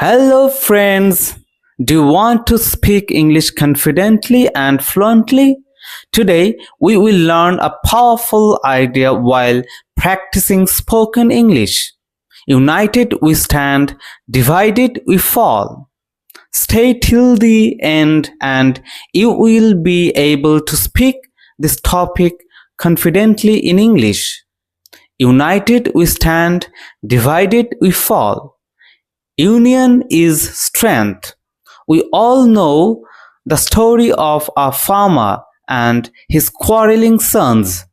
Hello, friends. Do you want to speak English confidently and fluently? Today, we will learn a powerful idea while practicing spoken English. United we stand, divided we fall. Stay till the end and you will be able to speak this topic confidently in English. United we stand, divided we fall. Union is strength. We all know the story of a farmer and his quarreling sons.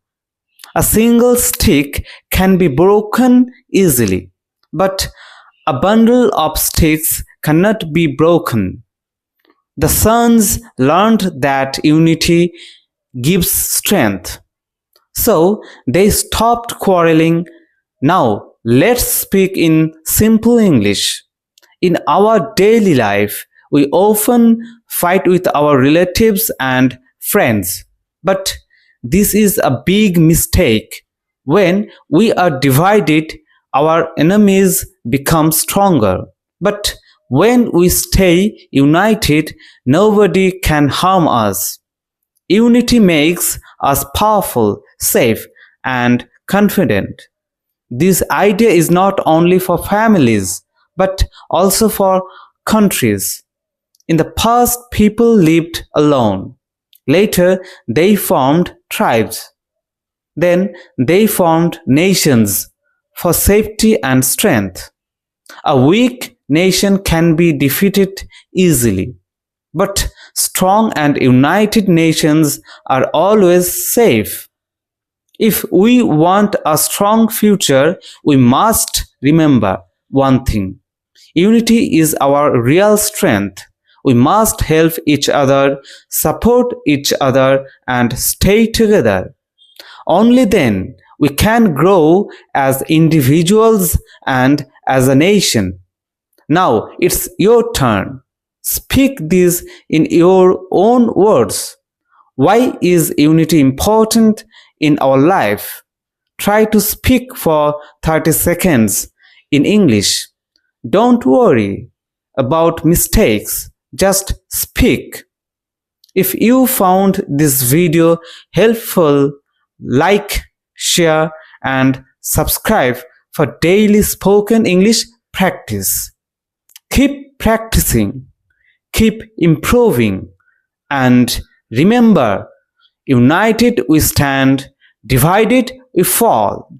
A single stick can be broken easily, but a bundle of sticks cannot be broken. The sons learned that unity gives strength. So they stopped quarreling. Now let's speak in simple English. In our daily life, we often fight with our relatives and friends. But this is a big mistake. When we are divided, our enemies become stronger. But when we stay united, nobody can harm us. Unity makes us powerful, safe, and confident. This idea is not only for families, but also for countries. In the past, people lived alone. Later, they formed tribes. Then they formed nations for safety and strength. A weak nation can be defeated easily, but strong and united nations are always safe. If we want a strong future, we must remember one thing. Unity is our real strength. We must help each other, support each other, and stay together. Only then we can grow as individuals and as a nation. Now it's your turn. Speak this in your own words. Why is unity important in our life? Try to speak for 30 seconds in English. Don't worry about mistakes, just speak. If you found this video helpful, like, share, and subscribe for daily spoken English practice. Keep practicing, keep improving, and remember, united we stand, divided we fall.